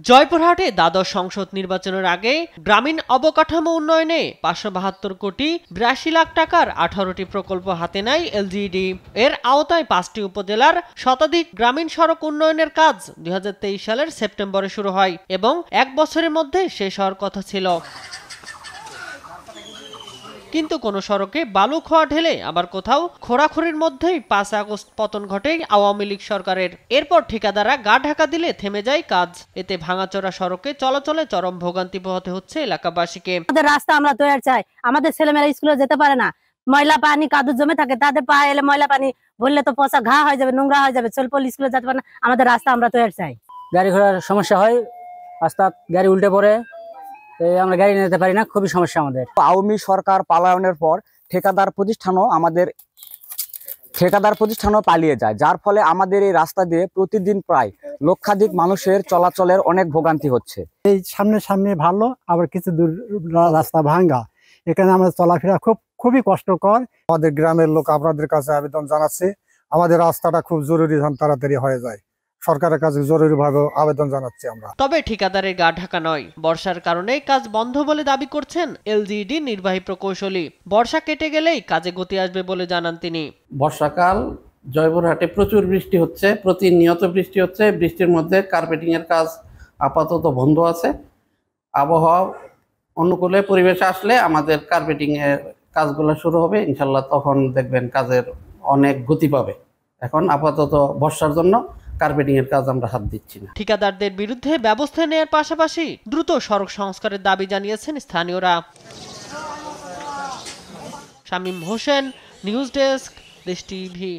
জয়পুরহাটে দ্বাদশ সংসদ নির্বাচনের আগে গ্রামীণ অবকাঠামো উন্নয়নে 572 কোটি 82 লাখ টাকার 18টি প্রকল্প হাতে নেয় এলজিইডি। এর আওতায় 5টি উপজেলার শতাধিক গ্রামীণ সড়ক উন্নয়নের কাজ 2023 সালের সেপ্টেম্বরে শুরু হয় এবং এক বছরের মধ্যে শেষ হওয়ার কথা ছিল। কিন্তু কোনো সড়কে বালু খোয়া ঢেলে আবার কোথাও খোঁড়াখুড়ির মধ্যেই 5 আগস্ট পতন ঘটে আওয়ামী লীগ সরকারের। এরপর ঠিকাদাররা গা ঢাকা দিলে থেমে যায় কাজ। এতে ভাঙাচোরা সড়কে চলাচলে চরম ভোগান্তি পোহাতে হচ্ছে এলাকাবাসীকে। আমাদের রাস্তা আমরা তৈরি চাই, আমাদের ছেলেমেয়েরা স্কুলে যেতে পারে না, ময়লা পানি কাদু জমে থাকে, তাদের পা এলে ময়লা পানি বললে তো পচা ঘা হয়ে যাবে, নোংরা হয়ে যাবে, ছেলেপল স্কুলে যেতে পারে না। আমাদের রাস্তা আমরা তৈরি চাই। গাড়ি ঘোড়ার সমস্যা হয়, রাস্তা গাড়ি উল্টে পড়ে, আমরা গাড়ি নিতে পারি না, খুবই সমস্যা আমাদের। আওয়ামী সরকার পালায়নের পর ঠিকাদার প্রতিষ্ঠানও পালিয়ে যায়, যার ফলে আমাদের এই রাস্তা দিয়ে প্রতিদিন প্রায় লক্ষাধিক মানুষের চলাচলের অনেক ভোগান্তি হচ্ছে। এই সামনে ভালো, আবার কিছু দূর রাস্তা ভাঙ্গা, এখানে আমাদের চলাফেরা খুবই কষ্টকর। আমাদের গ্রামের লোক আপনাদের কাছে আবেদন জানাচ্ছে, আমাদের রাস্তাটা খুব জরুরি তাড়াতাড়ি হয়ে যায়, সরকারের কাছে জরুরিভাবে আবেদন জানাচ্ছি আমরা। তবে ঠিকাদারের গা ঢাকা নয়, বর্ষার কারণে কাজ বন্ধ বলে দাবি করছেন এলজিইডি নির্বাহী প্রকৌশলী। বর্ষা কেটে গেলেই কাজে গতি আসবে বলে জানান তিনি। বর্ষাকাল জয়পুরহাটে প্রচুর বৃষ্টি হচ্ছে, প্রতিনিয়ত বৃষ্টি হচ্ছে। বৃষ্টির মধ্যে কার্পেটিং এর কাজ আপাতত বন্ধ আছে। আবহাওয়া অনুকূলে পরিবেশ আসলে আমাদের কার্পেটিং এর কাজগুলো শুরু হবে ইনশাল্লাহ, তখন দেখবেন কাজের অনেক গতি পাবে। এখন আপাতত বর্ষার জন্য কার্পেটিং এর কাজ আমরা হাত দিচ্ছি না। ঠিকাদারদের বিরুদ্ধে ব্যবস্থা নেওয়ার পাশাপাশি দ্রুত সড়ক সংস্কারের দাবি জানিয়েছেন স্থানীয়রা। শামীম হোসেন, নিউজ ডেস্ক, দেশ টিভি।